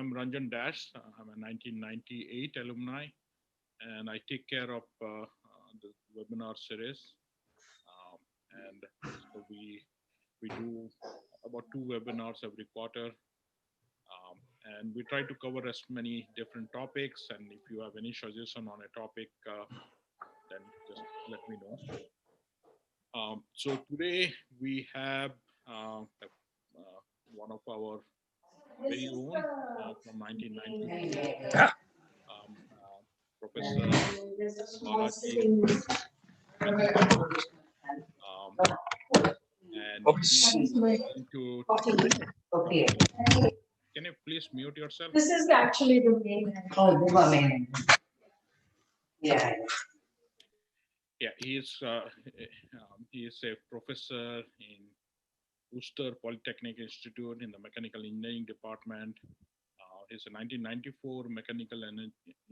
I'm Ranjan Dash. I'm a 1998 alumni, and I take care of the webinar series. And so we do about 2 webinars every quarter, and we try to cover as many different topics. And if you have any suggestion on a topic, then just let me know. So today we have one of our very own from 1992, Professor Balaji Panchapakesan, and he's going to. Okay. Can you please mute yourself? This is actually the main. Oh, the main. Yeah. Yeah, he is a professor in Worcester Polytechnic Institute in the Mechanical Engineering Department. He's a 1994 Mechanical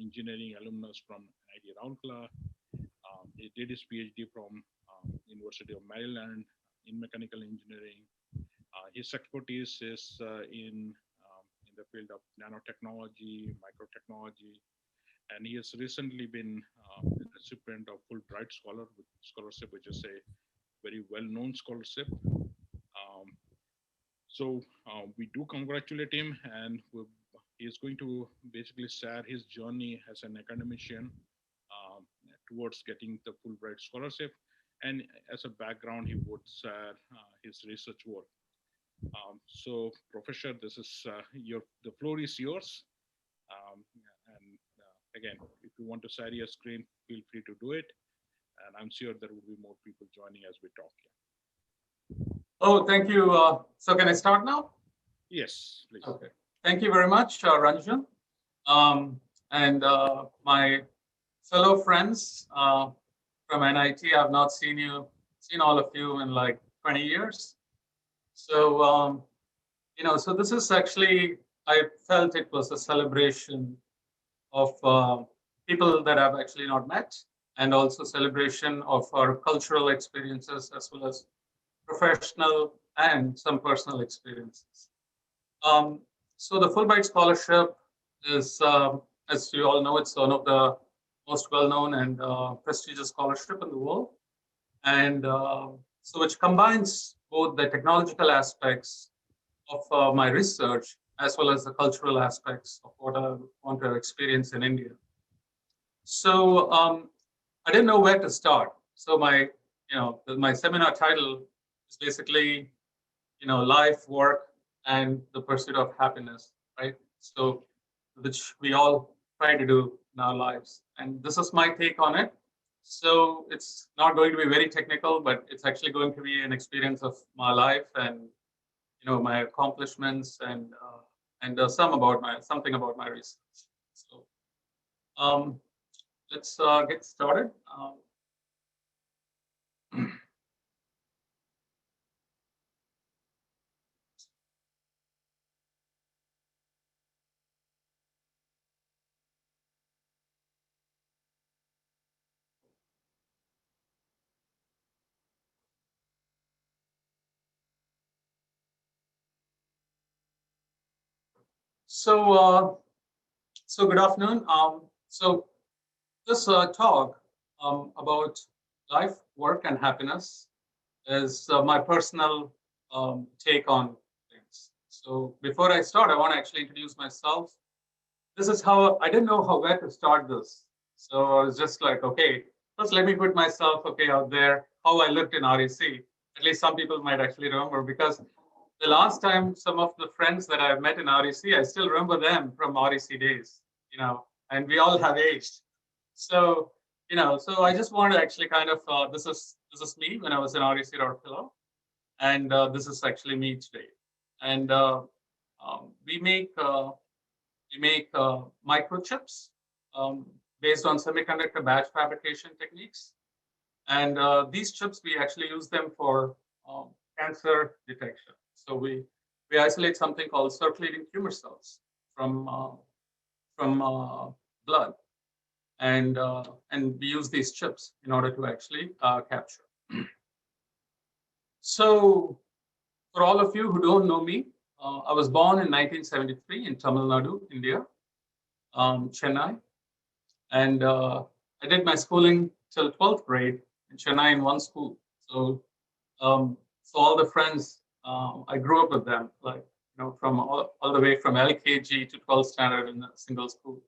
Engineering alumnus from IIT Rourkela. He did his PhD from University of Maryland in Mechanical Engineering. His expertise is in the field of nanotechnology, microtechnology, and he has recently been the recipient of Fulbright scholarship, which is a very well-known scholarship. So we do congratulate him, and he is going to basically share his journey as an academician towards getting the Fulbright scholarship. And as a background, he would share his research work. So, Professor, this is the floor is yours. And again, if you want to share your screen, feel free to do it. And I'm sure there will be more people joining as we talk here. Oh, thank you. So can I start now? Yes, please. Okay. Thank you very much, Ranjan. And my fellow friends from NIT, I've not seen all of you in like 20 years. So, so this is actually, I felt it was a celebration of people that I've actually not met, and also celebration of our cultural experiences as well as professional and some personal experiences. So the Fulbright Scholarship is, as you all know, it's one of the most well-known and prestigious scholarship in the world. And so which combines both the technological aspects of my research as well as the cultural aspects of what I want to experience in India. So I didn't know where to start. So my seminar title is basically, life, work, and the pursuit of happiness, right? So, which we all try to do in our lives. And this is my take on it. So it's not going to be very technical, but it's actually going to be an experience of my life and, my accomplishments and something about my research. So let's get started. So good afternoon. So this talk about life, work, and happiness is my personal take on things. So before I start, I want to actually introduce myself. This is how I didn't know where to start this. So I was just like, okay, first let me put myself out there, how I looked in REC. At least some people might actually remember, because the last time some of the friends that I've met in REC, I still remember them from REC days, and we all have aged. So, so I just want to actually kind of, this is me when I was in REC Rourkela, and this is actually me today. And we make microchips based on semiconductor batch fabrication techniques. And these chips, we actually use them for cancer detection. So we isolate something called circulating tumor cells from blood, and we use these chips in order to actually capture. So for all of you who don't know me, I was born in 1973 in Tamil Nadu, India, Chennai. And I did my schooling till 12th grade in Chennai in one school. So, so all the friends, I grew up with them, like, from all the way from LKG to 12th standard in a single school.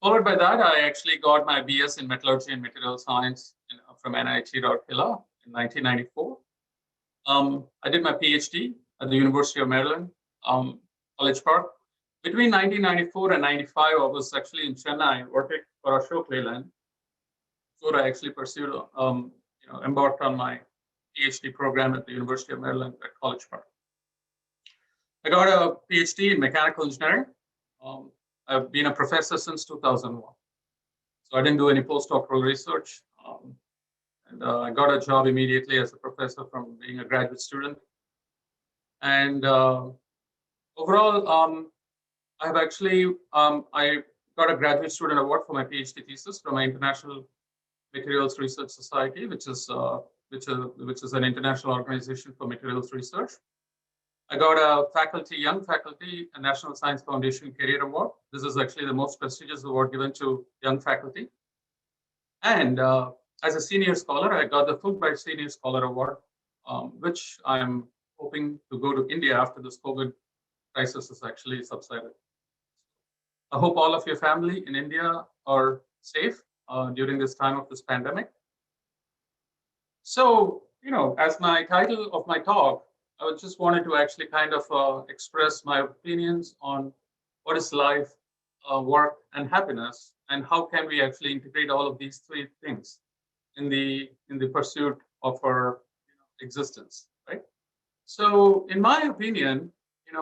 Followed by that, I actually got my BS in Metallurgy and Material Science from NIT Rourkela in 1994. I did my PhD at the University of Maryland, College Park. Between 1994 and 95, I was actually in Chennai working for Ashok Leyland. So I actually pursued, embarked on my PhD program at the University of Maryland at College Park. I got a PhD in mechanical engineering. I've been a professor since 2001. So I didn't do any postdoctoral research. And I got a job immediately as a professor from being a graduate student. And overall, I have actually, I got a graduate student award for my PhD thesis from my International Materials Research Society, which is an international organization for materials research. I got a young faculty, a National Science Foundation Career Award. This is actually the most prestigious award given to young faculty. And as a senior scholar, I got the Fulbright Senior Scholar Award, which I'm hoping to go to India after this COVID crisis has actually subsided. I hope all of your family in India are safe during this time of this pandemic. So, as my title of my talk, I just wanted to actually kind of express my opinions on what is life, work, and happiness, and how can we actually integrate all of these three things in the pursuit of our existence, right? So, in my opinion,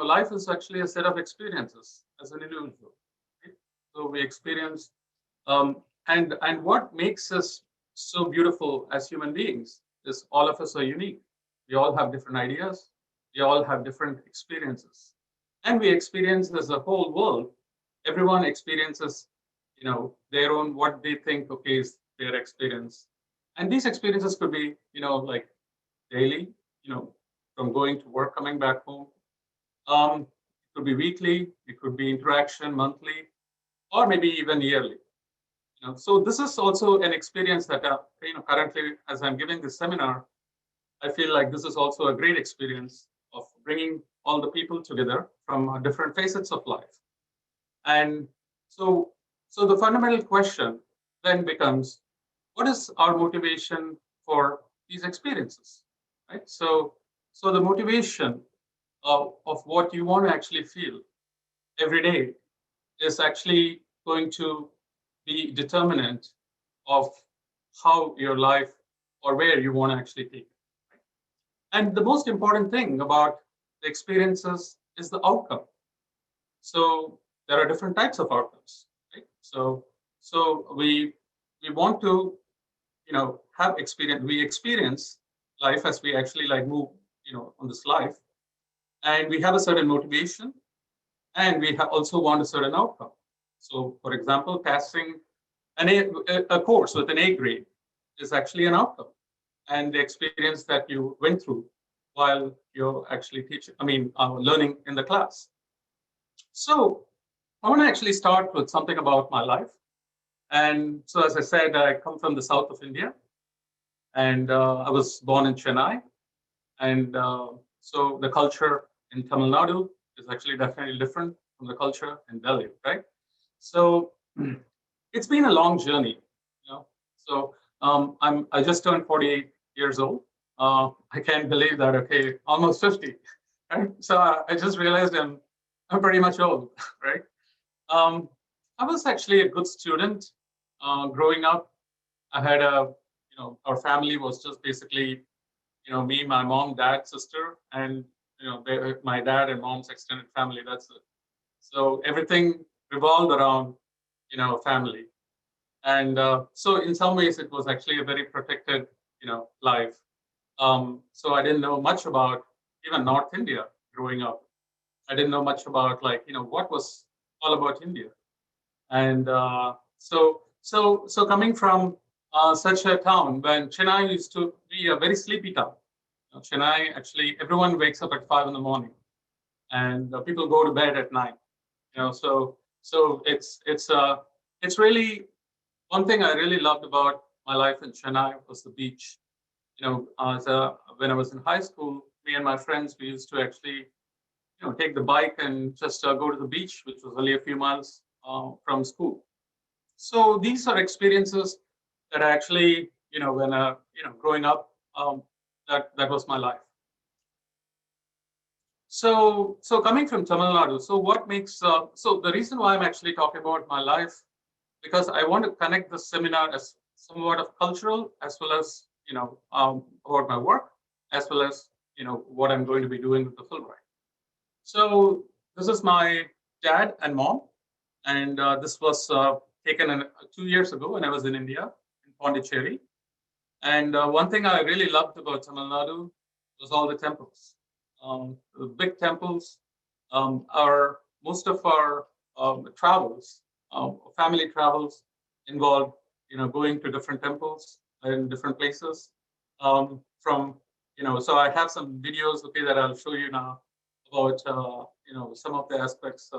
life is actually a set of experiences as an individual. Right? So we experience, and what makes us so beautiful as human beings is all of us are unique. We all have different ideas. We all have different experiences, and we experience as a whole world. Everyone experiences, their own what they think is their experience, and these experiences could be, like daily, from going to work, coming back home. It could be weekly. It could be interaction monthly, or maybe even yearly. So this is also an experience that currently, as I'm giving this seminar, I feel like this is also a great experience of bringing all the people together from different facets of life. And so the fundamental question then becomes, what is our motivation for these experiences, right? So the motivation of what you want to actually feel every day is actually going to be determinant of how your life or where you want to actually take it. And the most important thing about the experiences is the outcome. So there are different types of outcomes, right? So we want to, have experience. We experience life as we actually move, on this life, and we have a certain motivation, and we also want a certain outcome. So, for example, passing a course with an A grade is actually an outcome, and the experience that you went through while you're actually learning in the class. So I want to actually start with something about my life. And so, as I said, I come from the south of India, and I was born in Chennai. And so the culture in Tamil Nadu is actually definitely different from the culture in Delhi, right? So it's been a long journey, So I just turned 48 years old. I can't believe that. Okay, almost 50. Right? So I just realized I'm pretty much old, right? I was actually a good student growing up. I had our family was just basically, me, my mom, dad, sister, and my dad and mom's extended family. That's it. So everything revolved around, family. And so in some ways, it was actually a very protected, life. So I didn't know much about even North India growing up. I didn't know much about what was all about India. And so coming from such a town, when Chennai used to be a very sleepy town. Chennai, actually, everyone wakes up at 5 in the morning. and people go to bed at night. So it's really one thing I really loved about my life in Chennai was the beach. When I was in high school, me and my friends, we used to actually take the bike and just go to the beach, which was only a few miles from school. So these are experiences that actually, when growing up, that was my life. So coming from Tamil Nadu, so what makes so the reason why I'm actually talking about my life, because I want to connect the seminar as somewhat of cultural as well as about my work, as well as what I'm going to be doing with the Fulbright. So this is my dad and mom, and this was taken 2 years ago when I was in India, in Pondicherry. And one thing I really loved about Tamil Nadu was all the temples. The big temples are most of our travels, family travels involve, going to different temples in different places. So I have some videos, okay, that I'll show you now about, some of the aspects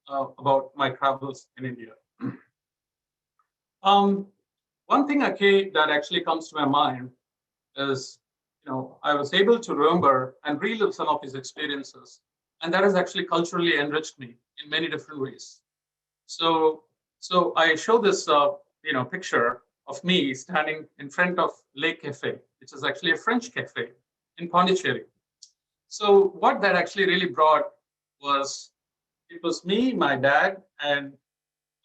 about my travels in India. One thing that actually comes to my mind is, I was able to remember and relive some of his experiences, and that has actually culturally enriched me in many different ways. So I show this, picture of me standing in front of Lake Café, which is actually a French cafe in Pondicherry. So what that actually really brought was, it was me, my dad, and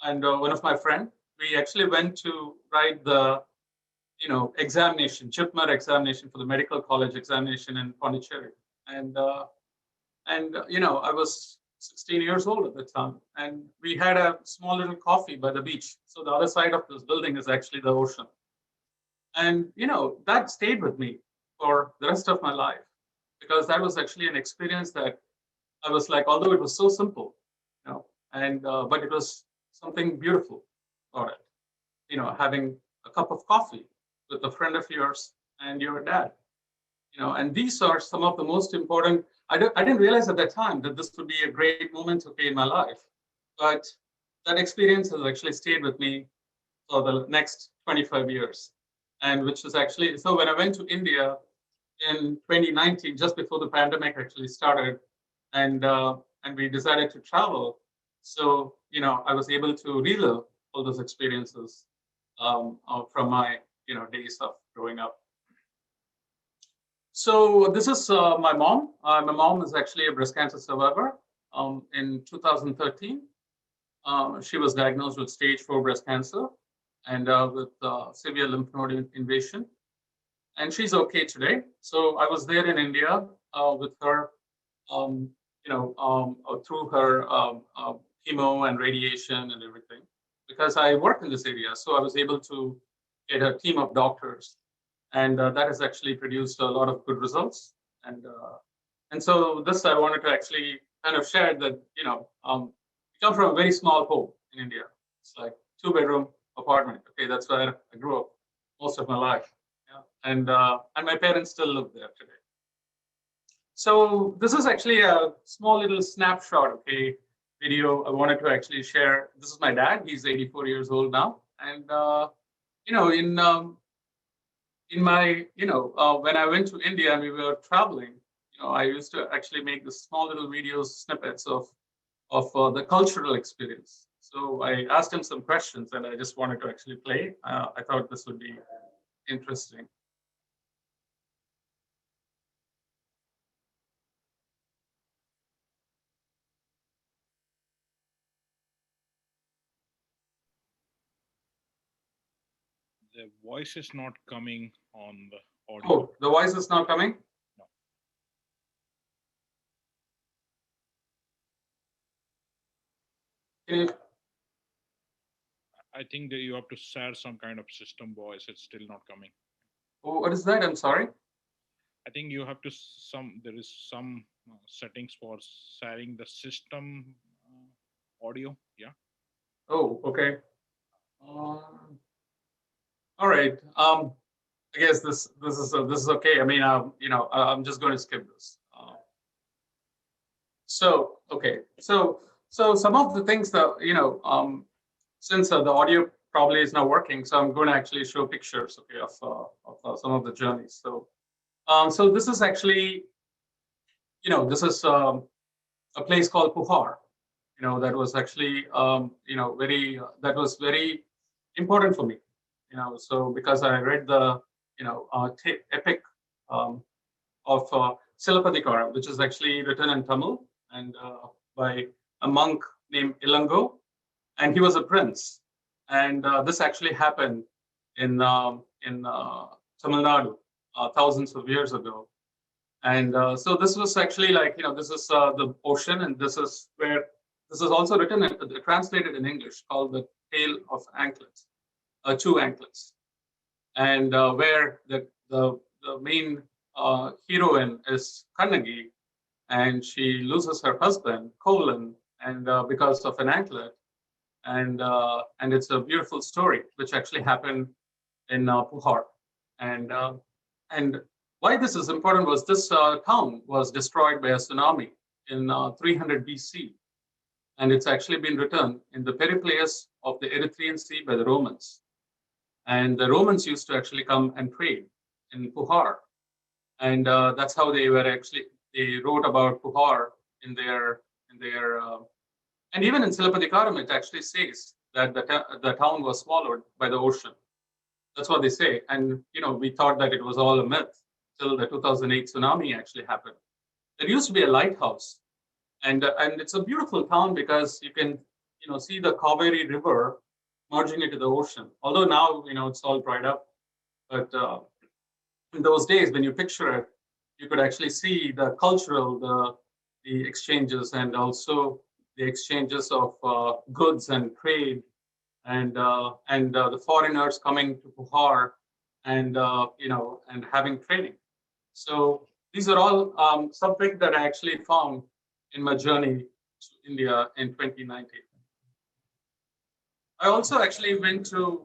one of my friends. We actually went to write the examination, CHIPMER examination for the medical college examination in Pondicherry. And I was 16 years old at the time, and we had a small little coffee by the beach. So the other side of this building is actually the ocean. And that stayed with me for the rest of my life, because that was actually an experience that I was like, although it was so simple, and but it was something beautiful about it. Having a cup of coffee with a friend of yours and your dad. And these are some of the most important. I didn't realize at that time that this would be a great moment, okay, in my life, but that experience has actually stayed with me for the next 25 years. And which is actually, so when I went to India in 2019, just before the pandemic actually started, and we decided to travel, so I was able to relive all those experiences from my days of growing up. So this is my mom. My mom is actually a breast cancer survivor. In 2013, she was diagnosed with stage 4 breast cancer and with severe lymph node invasion. And she's okay today. So I was there in India with her, through her chemo and radiation and everything, because I work in this area. So I was able to get a team of doctors, and that has actually produced a lot of good results. And so this I wanted to actually kind of share that, we come from a very small home in India. It's like 2-bedroom apartment. Okay, that's where I grew up most of my life. Yeah. And my parents still live there today. So this is actually a small little snapshot, okay, video I wanted to actually share. This is my dad. He's 84 years old now. And, in my, when I went to India and we were traveling, I used to actually make the small little videos, snippets of the cultural experience. So I asked him some questions, and I just wanted to actually play. I thought this would be interesting. The voice is not coming on the audio. Oh, the voice is not coming? No. Can you? I think that you have to share some kind of system voice. It's still not coming. Oh, what is that? I'm sorry. I think you have to there is some settings for sharing the system audio. Yeah. Oh, okay. All right. I guess this is okay. I mean, I'm just going to skip this. So okay, so some of the things that since the audio probably is not working, so I'm going to actually show pictures, okay, of some of the journeys. So this is actually, this is a place called Puhar. That was actually very that was very important for me. So because I read the epic of Silapadikaram, which is actually written in Tamil and by a monk named Ilango, and he was a prince. And this actually happened in Tamil Nadu thousands of years ago. And so this was actually like, this is the ocean, and this is where this is also written and translated in English, called the Tale of Anklets, Two Anklets, and where the main heroine is Kannagi, and she loses her husband Colin, and because of an anklet, and it's a beautiful story which actually happened in Puhar, and and why this is important was this town was destroyed by a tsunami in 300 BC, and it's actually been written in the Peripleus of the Erythraean Sea by the Romans, and the Romans used to actually come and trade in Puhar, and that's how they wrote about Puhar in their and even in Silapadikaram it actually says that the town was swallowed by the ocean. That's what they say, and we thought that it was all a myth till the 2008 tsunami actually happened. There used to be a lighthouse, and it's a beautiful town because you can see the Kaveri River merging into the ocean. Although now it's all dried up, but in those days when you picture it, you could actually see the cultural, the exchanges, and also the exchanges of goods and trade, and the foreigners coming to Puhar, and and having training. So these are all something that I actually found in my journey to India in 2019. I also actually went to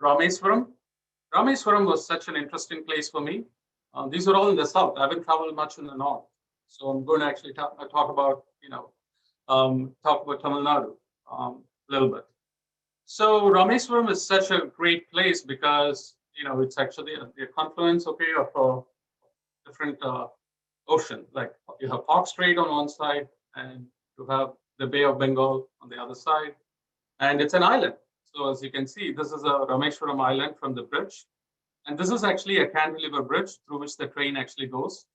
Rameswaram. Rameswaram was such an interesting place for me. These are all in the south. I haven't traveled much in the north, so I'm going to actually talk about Tamil Nadu a little bit. So Rameswaram is such a great place because it's actually a confluence, okay, of different ocean. Like you have Fox Strait on one side, and you have the Bay of Bengal on the other side, and it's an island. So as you can see, this is a Rameswaram island from the bridge, and this is actually a cantilever bridge through which the train actually goes.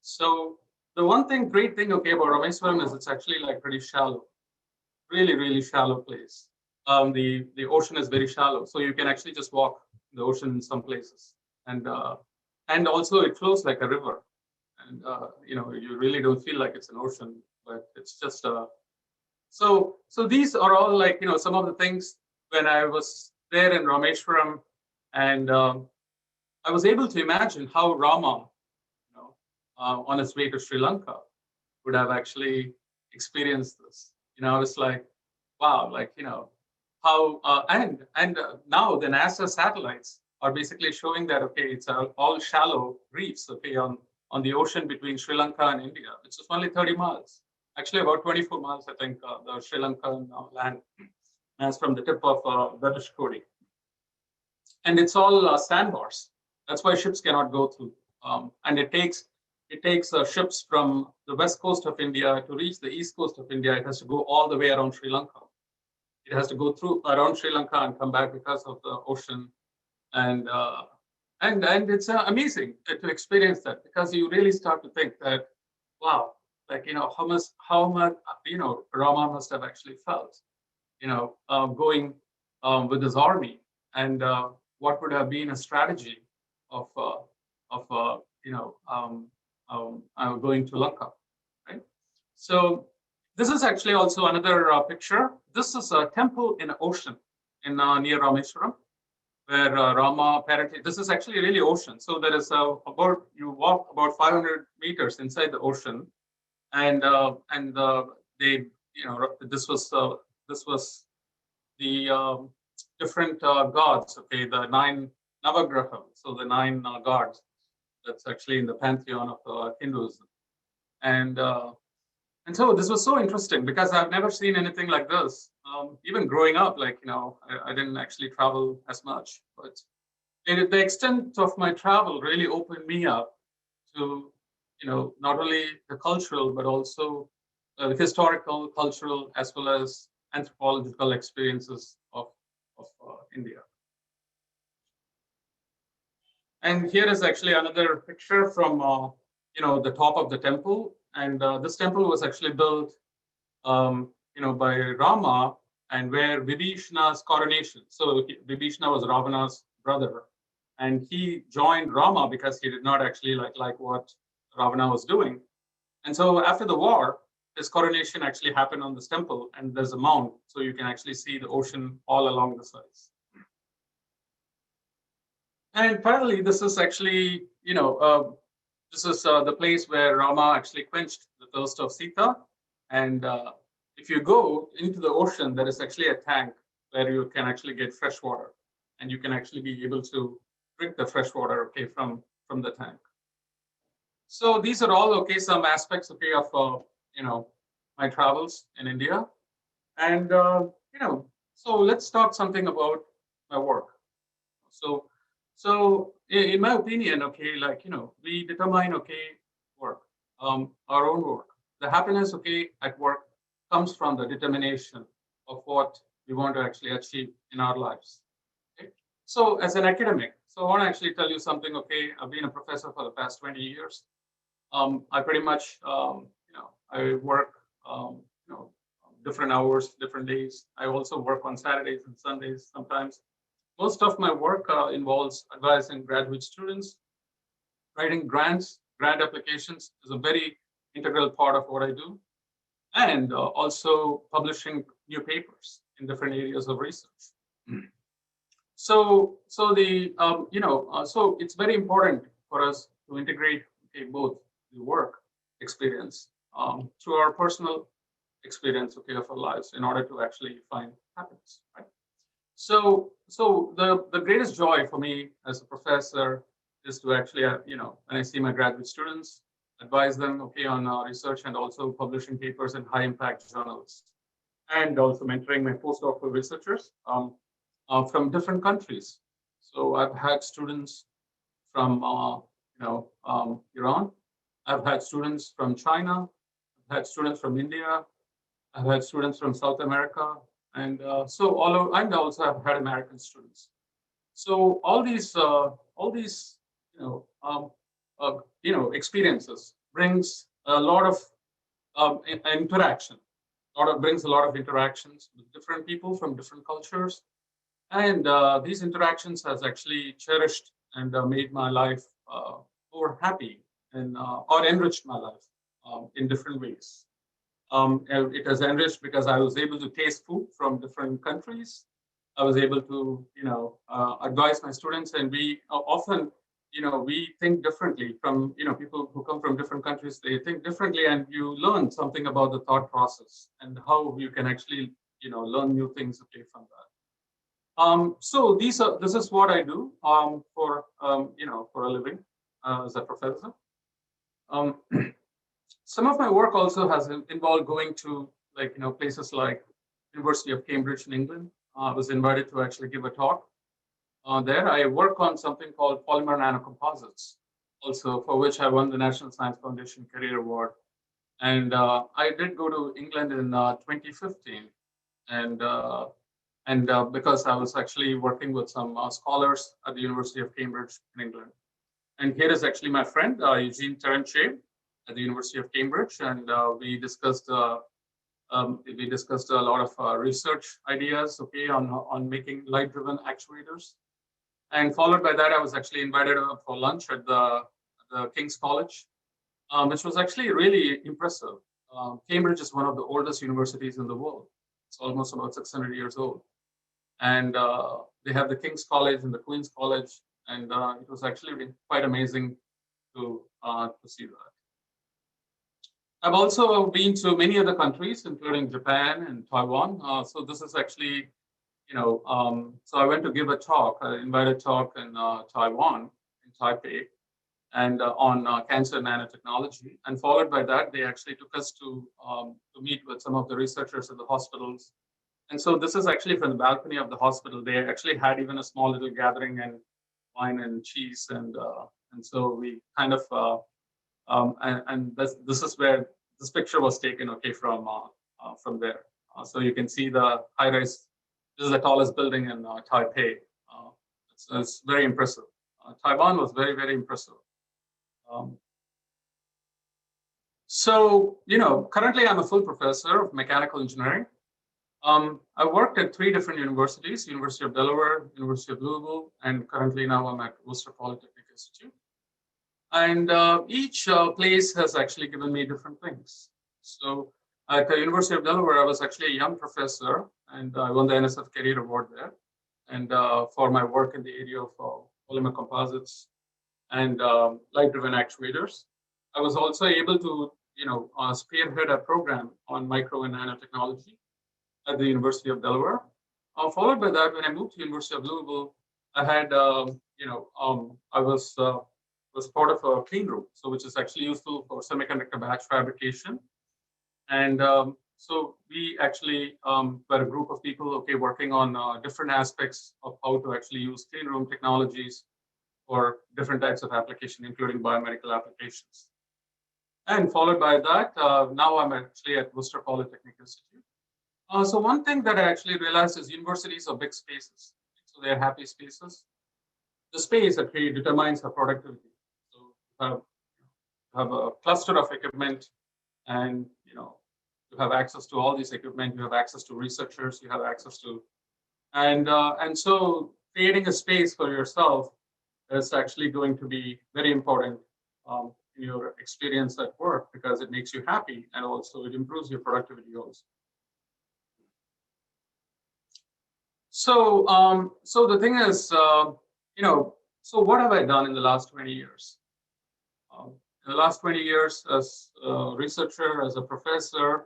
So the great thing, okay, about Rameswaram is it's actually like pretty shallow, really, really shallow place. The ocean is very shallow, so you can actually just walk the ocean in some places, and also it flows like a river, and you really don't feel like it's an ocean, but it's just so these are all like some of the things when I was there in Rameswaram, and I was able to imagine how Rama, on his way to Sri Lanka, would have actually experienced this. I was like, wow, like how and now the NASA satellites are basically showing that okay, it's all shallow reefs, okay, on the ocean between Sri Lanka and India. It's just only 30 miles, actually about 24 miles, I think, the Sri Lankan land as from the tip of Dhanushkodi, and it's all sandbars. That's why ships cannot go through, and it takes ships from the west coast of India to reach the east coast of India. It has to go all the way around Sri Lanka. It has to go through around Sri Lanka and come back because of the ocean, and it's amazing to experience that, because you really start to think that, wow, like how much Rama must have actually felt, going with his army, and what would have been a strategy of going to Lanka, right? So this is actually also another picture. This is a temple in an ocean in near Rameswaram, where Rama apparently, this is actually really ocean. So there is you walk about 500 meters inside the ocean, and they, this was the different gods, okay, the 9 Navagraham, so the 9 gods that's actually in the pantheon of Hinduism. And so this was so interesting because I've never seen anything like this. Even growing up, like, I didn't actually travel as much, but the extent of my travel really opened me up to, not only the cultural, but also the historical, cultural, as well as anthropological experiences of India. And here is actually another picture from, the top of the temple. And this temple was actually built, by Rama, and where Vibhishana's coronation. So Vibhishana was Ravana's brother, and he joined Rama because he did not actually like what Ravana was doing. And so after the war, his coronation actually happened on this temple, and there's a mount, so you can actually see the ocean all along the sides. And finally, this is actually, this is the place where Rama actually quenched the thirst of Sita. And if you go into the ocean, there is actually a tank where you can actually get fresh water, and you can actually be able to drink the fresh water, okay, from the tank. So these are all, okay, some aspects, okay, of my travels in India. And so let's talk something about my work. So in my opinion, okay, we determine, okay, work, our own work. The happiness, okay, at work comes from the determination of what we want to actually achieve in our lives. Okay? So as an academic, so I want to actually tell you something, okay, I've been a professor for the past 20 years. I pretty much, I work, different hours, different days. I also work on Saturdays and Sundays sometimes. Most of my work involves advising graduate students. Writing grants, grant applications is a very integral part of what I do, and also publishing new papers in different areas of research. So it's very important for us to integrate, okay, both the work experience through our personal experience, okay, of our lives in order to actually find happiness, right? So the greatest joy for me as a professor is to actually, when I see my graduate students, advise them, okay, on research and also publishing papers in high impact journals, and also mentoring my postdoctoral researchers from different countries. So I've had students from, Iran. I've had students from China. I've had students from India. I've had students from South America. And and also I've had American students. So all these experiences brings a lot of interaction. Brings a lot of interactions with different people from different cultures, and these interactions has actually cherished and made my life more happy and or enriched my life in different ways. It has enriched because I was able to taste food from different countries. I was able to, advise my students, and we often, we think differently from, people who come from different countries. They think differently, and you learn something about the thought process and how you can actually, learn new things, okay, from that. So this is what I do for a living as a professor. Some of my work also has involved going to places like University of Cambridge in England. I was invited to actually give a talk there. I work on something called polymer nanocomposites, also for which I won the National Science Foundation Career Award. And I did go to England in 2015, and because I was actually working with some scholars at the University of Cambridge in England. And here is actually my friend Eugene Terenche at the University of Cambridge, and we discussed a lot of research ideas, okay, on making light-driven actuators. And followed by that, I was actually invited for lunch at the King's College, which was actually really impressive. Cambridge is one of the oldest universities in the world. It's almost about 600 years old. And they have the King's College and the Queen's College, and it was actually quite amazing to see that. I've also been to many other countries, including Japan and Taiwan. So this is actually, so I went to give a talk, an invited talk in Taiwan, in Taipei. and on cancer nanotechnology. And followed by that, they actually took us to meet with some of the researchers in the hospitals. And so this is actually from the balcony of the hospital. They actually had even a small little gathering and wine and cheese, and so we kind of and this is where this picture was taken, okay, from there. So you can see the high rise. This is the tallest building in Taipei. It's very impressive. Taiwan was very, very impressive. So, currently I'm a full professor of mechanical engineering. I worked at 3 different universities: University of Delaware, University of Louisville, and currently now I'm at Worcester Polytechnic Institute. And each place has actually given me different things. So at the University of Delaware, I was actually a young professor, and I won the NSF Career Award there. And for my work in the area of polymer composites and light-driven actuators. I was also able to, spearhead a program on micro and nanotechnology at the University of Delaware. Followed by that, when I moved to University of Louisville, I had, I was part of a clean room, so which is actually useful for semiconductor batch fabrication. And so we actually were a group of people, okay, working on different aspects of how to actually use clean room technologies for different types of application, including biomedical applications. And followed by that, now I'm actually at Worcester Polytechnic Institute. So one thing that I actually realized is universities are big spaces. So they're happy spaces. The space actually determines the productivity. So you have a cluster of equipment, and you have access to all these equipment, you have access to researchers, you have access to, and so creating a space for yourself is actually going to be very important in your experience at work, because it makes you happy and also it improves your productivity also. So, so the thing is, so what have I done in the last 20 years? In the last 20 years, as a researcher, as a professor,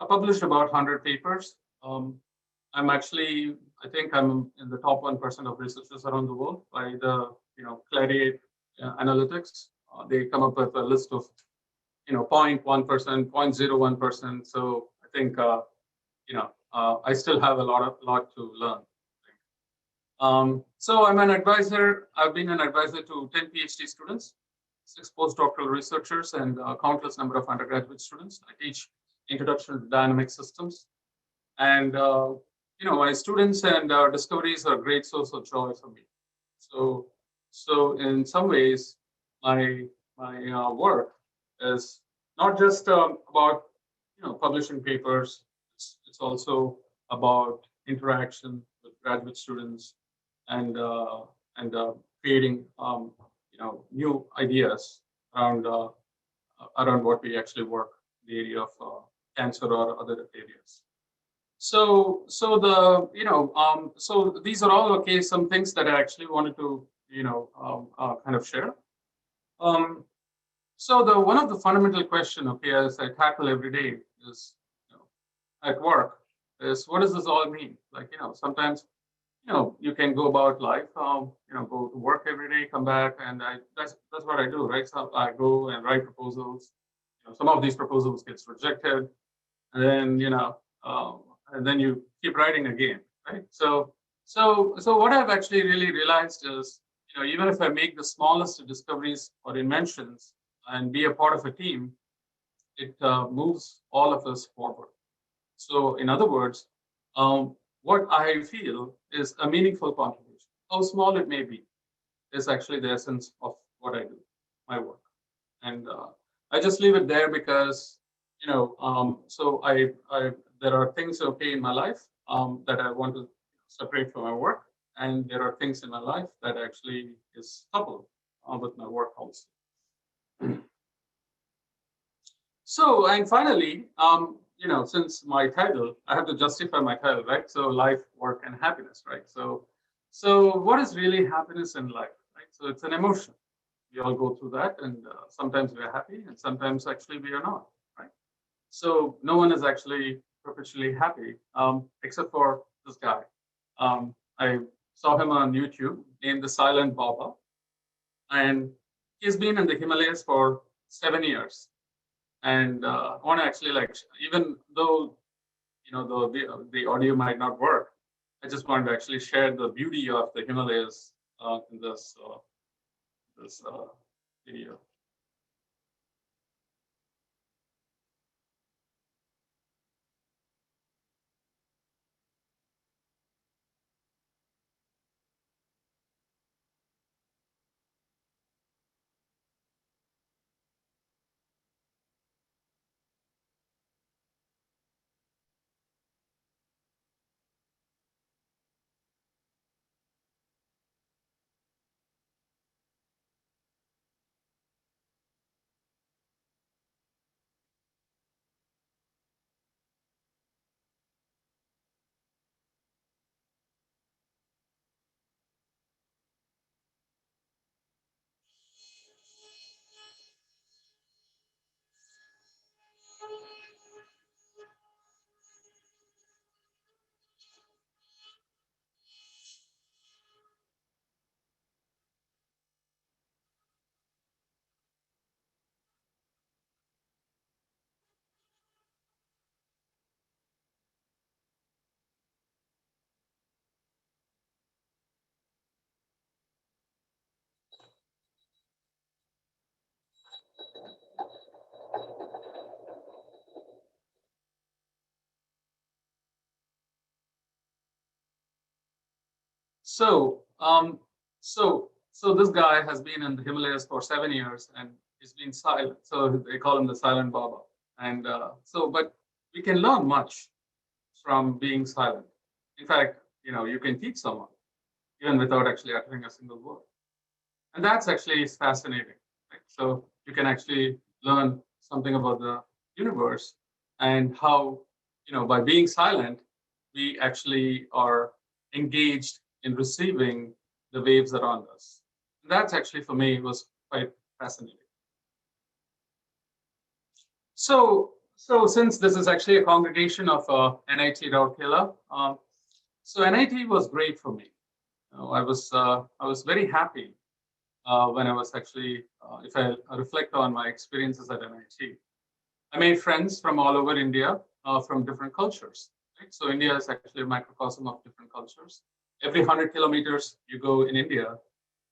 I published about 100 papers. I'm actually, I think I'm in the top 1% of researchers around the world by the, Clarity Analytics. They come up with a list of, 0.1%, 0.01%. So I think, I still have a lot to learn. So I'm an advisor. I've been an advisor to 10 PhD students, 6 postdoctoral researchers, and a countless number of undergraduate students. I teach Introduction to Dynamic Systems. And, my students and discoveries are a great source of joy for me. So in some ways, my work is not just about, publishing papers. It's also about interaction with graduate students and creating, new ideas around what we actually work in the area of cancer or other areas. So these are all, okay, some things that I actually wanted to, kind of share. So one of the fundamental question, okay, as I tackle every day is, at work, is what does this all mean? Like, sometimes, you can go about life, go to work every day, come back, and that's what I do, right? So I go and write proposals. Some of these proposals gets rejected, and then and then you keep writing again, right? So what I've actually really realized is, even if I make the smallest discoveries or inventions and be a part of a team, it moves all of us forward. So in other words, what I feel is a meaningful contribution, how small it may be, is actually the essence of what I do, my work. And I just leave it there because, so there are things, okay, in my life that I want to separate from my work. And there are things in my life that actually is coupled with my work also. So, and finally, since my title, I have to justify my title, right? So life, work, and happiness, right? So what is really happiness in life, right? So it's an emotion. We all go through that, and sometimes we are happy, and sometimes actually we are not, right? So no one is actually perpetually happy, except for this guy. I saw him on YouTube named the Silent Baba, and he's been in the Himalayas for 7 years. And I want to actually, like, even though, the audio might not work, I just wanted to actually share the beauty of the Himalayas in this video. So, so this guy has been in the Himalayas for 7 years, and he's been silent. So they call him the Silent Baba. And but we can learn much from being silent. In fact, you can teach someone even without actually uttering a single word, and that's actually fascinating. Right? So you can actually learn something about the universe and how, by being silent, we actually are engaged in receiving the waves around us. And that's actually, for me, was quite fascinating. So since this is actually a congregation of NIT Rourkela, so NIT was great for me. I was very happy when I was actually, if I reflect on my experiences at NIT. I made friends from all over India, from different cultures. Right? So India is actually a microcosm of different cultures. Every 100 kilometers you go in India,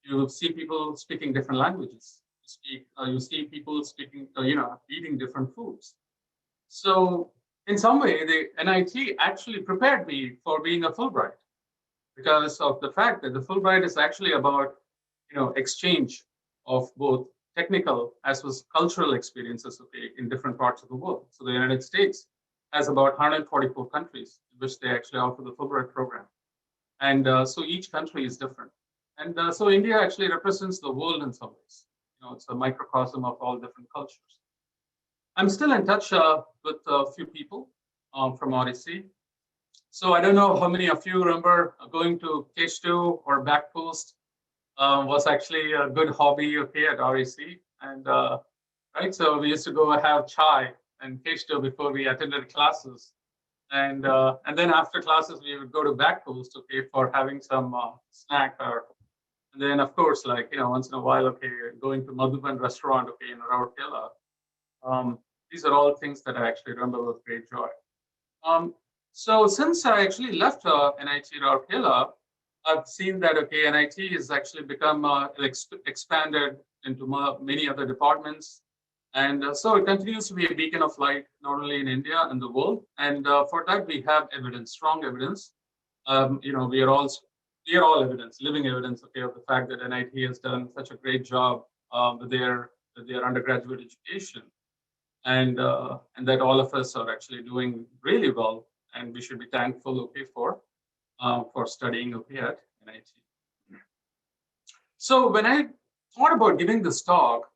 you see people speaking different languages. You see people speaking, eating different foods. So in some way, the NIT actually prepared me for being a Fulbright, because of the fact that the Fulbright is actually about, exchange of both technical as well as cultural experiences, in different parts of the world. So the United States has about 144 countries in which they actually offer the Fulbright program. And so each country is different. And so India actually represents the world in some ways. It's a microcosm of all different cultures. I'm still in touch with a few people from Odyssey. So I don't know how many of you remember going to K2 or Back Post was actually a good hobby, at REC. And right, so we used to go have chai and K2 before we attended classes. And then after classes, we would go to Back Post, for having some snack. And then, of course, once in a while, going to Madhuban restaurant, in Rourkela. These are all things that I actually remember with great joy. So since I actually left NIT Rourkela, I've seen that, NIT has actually become expanded into many other departments. And so it continues to be a beacon of light, not only in India and the world. And for that, we have evidence, strong evidence. We are all evidence, living evidence, of the fact that NIT has done such a great job with their undergraduate education, and that all of us are actually doing really well, and we should be thankful, for studying, at NIT. So when I thought about giving this talk,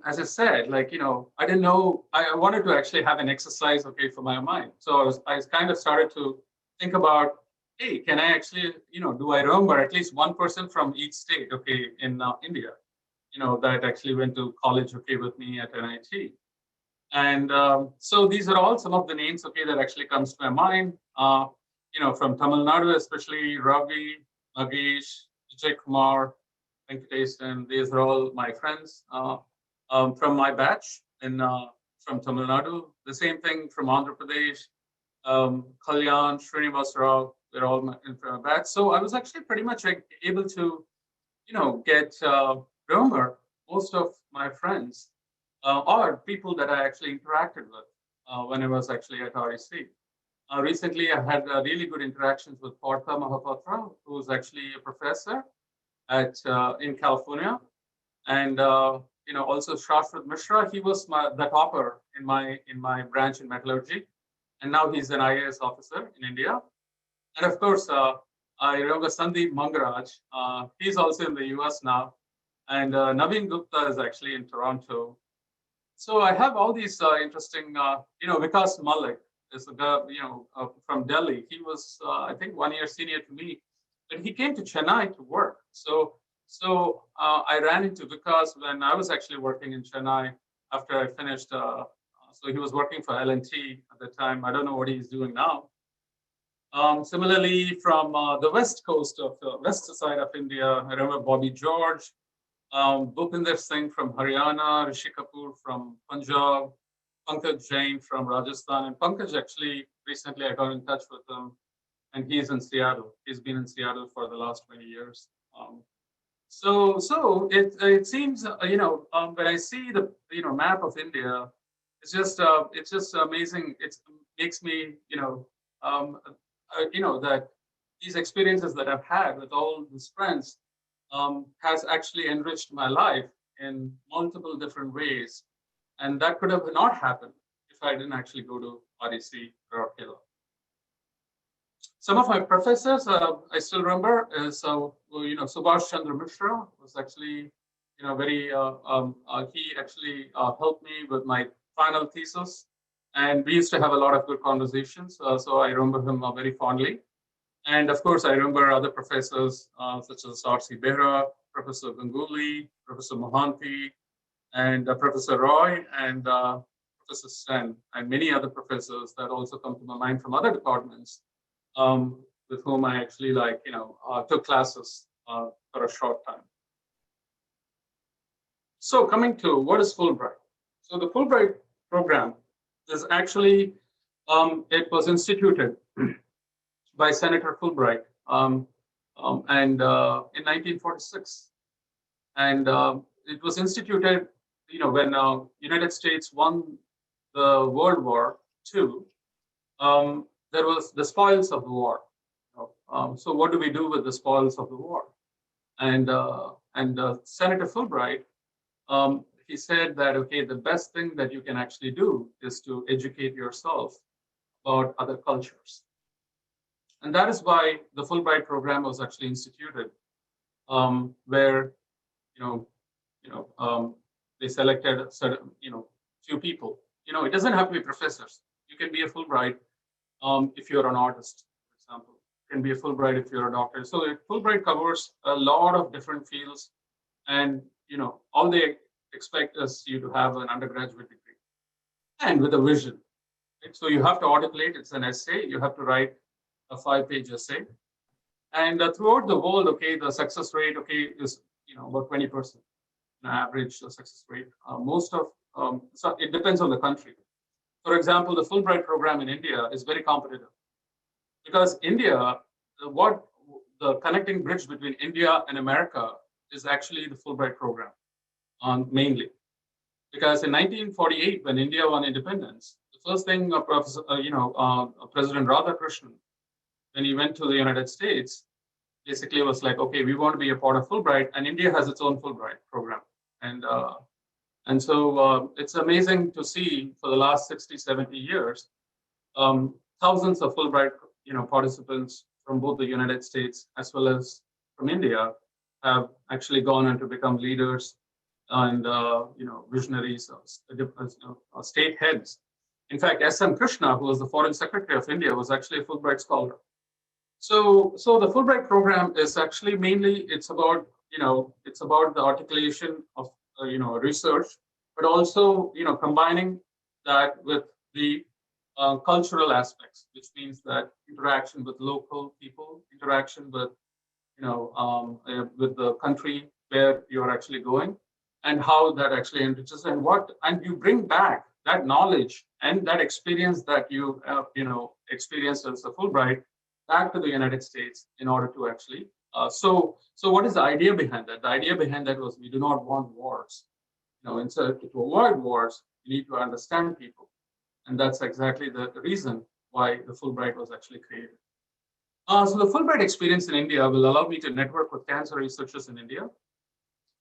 as I said, I didn't know, I wanted to actually have an exercise, for my mind. So I kind of started to think about, hey, can I actually, do I remember at least one person from each state, in India, that actually went to college, with me at NIT. And so these are all some of the names, that actually comes to my mind. From Tamil Nadu, especially Ravi, Nagesh, Vijay Kumar, Venkatesan. These are all my friends from my batch from Tamil Nadu. The same thing from Andhra Pradesh, Kalyan, Srinivas Rao. They're all from my batch. So I was actually pretty much able to, get remember most of my friends or people that I actually interacted with when I was actually at REC. Recently, I had really good interactions with Partha Mahapatra, who is actually a professor at in California, and also Shashwat Mishra. He was the topper in my branch in metallurgy, and now he's an IAS officer in India. And of course, I remember Sandeep Mangaraj. He's also in the US now, and Naveen Gupta is actually in Toronto. So I have all these interesting, Vikas Malik is a guy, from Delhi. He was, I think, 1 year senior to me, but he came to Chennai to work. So I ran into Vikas when I was actually working in Chennai after I finished. So he was working for L&T at the time. I don't know what he's doing now. Similarly, from the west coast of the west side of India, I remember Bobby George, Bhupinder Singh from Haryana, Rishi Kapoor from Punjab, Pankaj Jain from Rajasthan. And Pankaj actually, recently I got in touch with him, and he's in Seattle. He's been in Seattle for the last 20 years. So it seems, when I see the, map of India, it's just amazing. It makes me, that these experiences that I've had with all these friends has actually enriched my life in multiple different ways. And that could have not happened if I didn't actually go to REC Rourkela. Some of my professors I still remember is, Subhash Chandra Mishra was actually, he actually helped me with my final thesis. And we used to have a lot of good conversations. So I remember him very fondly. And of course, I remember other professors such as R.C. Behra, Professor Ganguly, Professor Mohanty, and Professor Roy, and Professor Sen, and many other professors that also come to my mind from other departments, with whom I actually took classes for a short time. So coming to what is Fulbright? So the Fulbright program is actually, it was instituted by Senator Fulbright and in 1946. And it was instituted, when United States won the World War II, there was the spoils of the war. So what do we do with the spoils of the war? And Senator Fulbright, he said that, okay, the best thing that you can actually do is to educate yourself about other cultures. And that is why the Fulbright program was actually instituted, where, they selected a certain, few people. It doesn't have to be professors. You can be a Fulbright if you're an artist, for example. You can be a Fulbright if you're a doctor. So Fulbright covers a lot of different fields, and all they expect is you to have an undergraduate degree and with a vision. Right? So you have to articulate. It's an essay. You have to write a 5-page essay. And throughout the world, okay, the success rate, okay, is about 20%, average success rate. So it depends on the country. For example, the Fulbright program in India is very competitive because India, the connecting bridge between India and America is actually the Fulbright program, mainly. Because in 1948, when India won independence, the first thing President Radhakrishnan, when he went to the United States, basically was like, okay, we want to be a part of Fulbright, and India has its own Fulbright program. And so it's amazing to see for the last 60, 70 years, thousands of Fulbright participants from both the United States as well as from India have actually gone on to become leaders and visionaries, state heads. In fact, S.M. Krishna, who was the Foreign Secretary of India, was actually a Fulbright scholar. So the Fulbright program is actually mainly it's about the articulation of research, but also combining that with the cultural aspects, which means that interaction with local people, interaction with with the country where you're actually going and how that actually enriches and you bring back that knowledge and that experience that you experienced as a Fulbright back to the United States in order to actually. So what is the idea behind that? The idea behind that was we do not want wars. Instead to avoid wars, you need to understand people, and that's exactly the reason why the Fulbright was actually created. So the Fulbright experience in India will allow me to network with cancer researchers in India.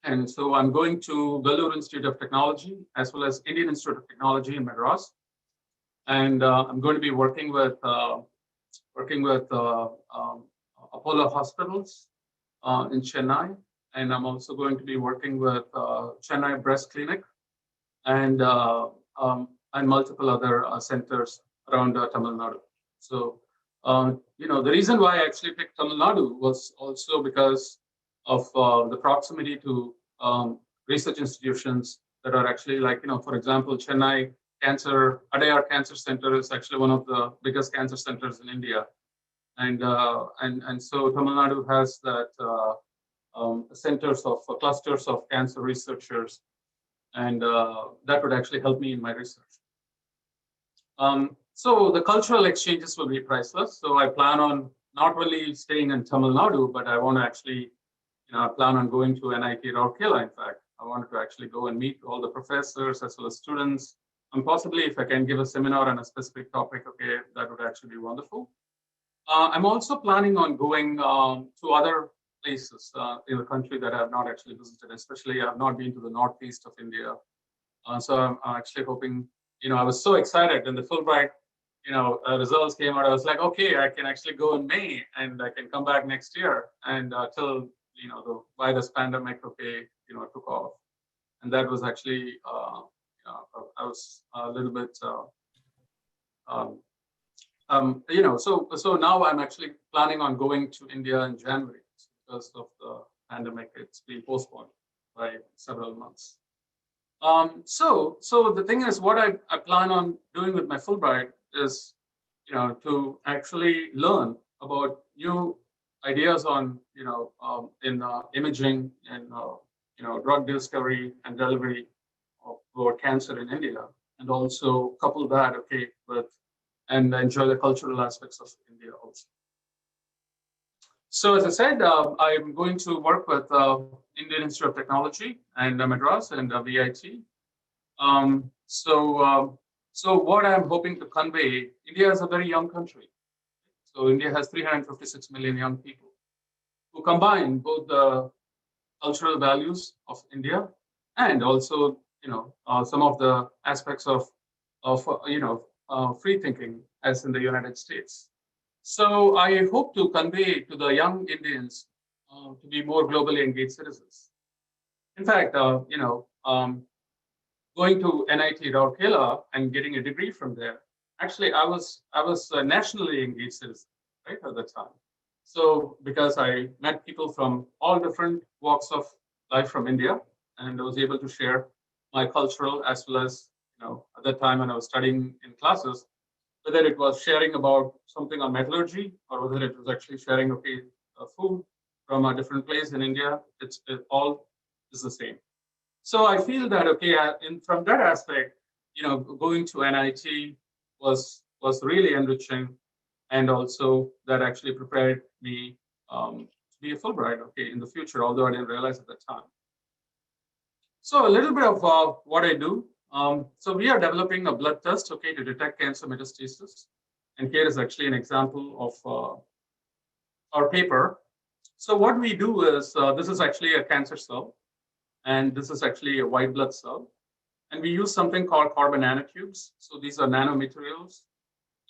And so I'm going to Vellore Institute of Technology as well as Indian Institute of Technology in Madras. And I'm going to be working with Apollo Hospitals in Chennai. And I'm also going to be working with Chennai Breast Clinic and multiple other centers around Tamil Nadu. So, the reason why I actually picked Tamil Nadu was also because of the proximity to research institutions that are actually for example, Chennai Adayar Cancer Center is actually one of the biggest cancer centers in India. And so Tamil Nadu has that clusters of cancer researchers, and that would actually help me in my research. So the cultural exchanges will be priceless. So I plan on not really staying in Tamil Nadu, but I want to actually, I plan on going to NIT Rourkela. In fact, I wanted to actually go and meet all the professors as well as students, and possibly if I can give a seminar on a specific topic, okay, that would actually be wonderful. I'm also planning on going to other places in the country that I have not actually visited, especially I have not been to the northeast of India. So I'm actually hoping, I was so excited when the Fulbright, results came out. I was like, okay, I can actually go in May and I can come back next year. And till, the virus pandemic, okay, took off. And that was actually, I was a little bit, so now I'm actually planning on going to India in January because of the pandemic. It's been postponed by several months. So the thing is, what I plan on doing with my Fulbright is, to actually learn about new ideas on, in imaging and, drug discovery and delivery for cancer in India, and also couple that, okay, with and enjoy the cultural aspects of India also. So as I said, I'm going to work with Indian Institute of Technology and Madras and VIT. So what I'm hoping to convey, India is a very young country. So India has 356 million young people who combine both the cultural values of India and also, some of the aspects of free thinking as in the United States. So I hope to convey to the young Indians to be more globally engaged citizens. In fact, going to NIT Rourkela and getting a degree from there, actually I was a nationally engaged citizen, right, at the time. So because I met people from all different walks of life from India, and I was able to share my cultural as well as, at that time when I was studying in classes, whether it was sharing about something on metallurgy or whether it was actually sharing, okay, food from a different place in India, it all is the same. So I feel that, okay, from that aspect, going to NIT was really enriching, and also that actually prepared me to be a Fulbright, okay, in the future, although I didn't realize at that time. So a little bit of what I do. So we are developing a blood test, okay, to detect cancer metastases. And here is actually an example of our paper. So what we do is, this is actually a cancer cell, and this is actually a white blood cell. And we use something called carbon nanotubes. So these are nanomaterials.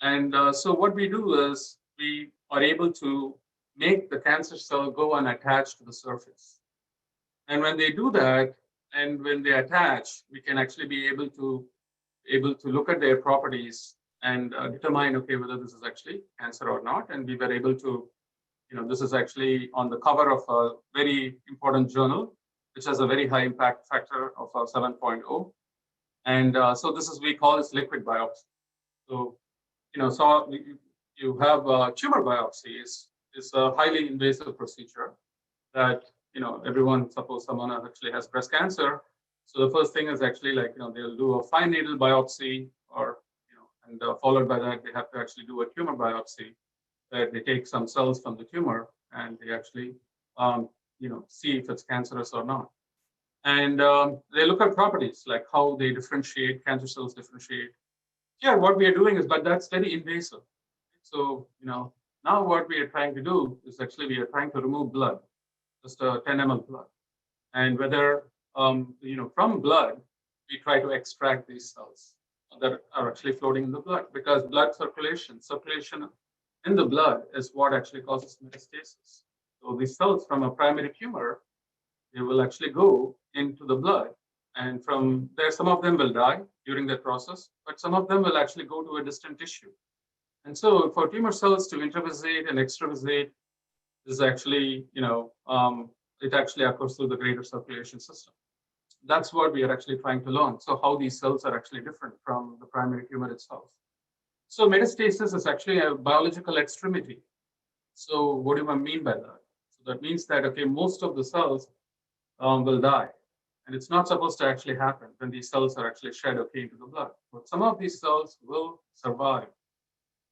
And so what we do is we are able to make the cancer cell go and attach to the surface. And when they do that, and when they attach, we can actually be able to look at their properties and determine, okay, whether this is actually cancer or not. And we were able to, this is actually on the cover of a very important journal, which has a very high impact factor of 7.0. And so this is, we call this liquid biopsy. So, so you have tumor biopsy is a highly invasive procedure that, everyone, suppose someone actually has breast cancer. So the first thing is actually like, they'll do a fine needle biopsy or, and followed by that, they have to actually do a tumor biopsy where they take some cells from the tumor and they actually, see if it's cancerous or not. And they look at properties like how they differentiate, cancer cells differentiate. Here, what we are doing is, but that's very invasive. So, now what we are trying to do is actually we are trying to remove blood, just 10 ml blood. And whether, from blood, we try to extract these cells that are actually floating in the blood, because blood circulation in the blood is what actually causes metastasis. So these cells from a primary tumor, they will actually go into the blood. And from there, some of them will die during that process, but some of them will actually go to a distant tissue. And so for tumor cells to intravasate and extravasate is actually, it actually occurs through the greater circulation system. That's what we are actually trying to learn. So how these cells are actually different from the primary tumor itself. So metastasis is actually a biological extremity. So what do I mean by that? So that means that, okay, most of the cells will die. And it's not supposed to actually happen when these cells are actually shed, okay, into the blood. But some of these cells will survive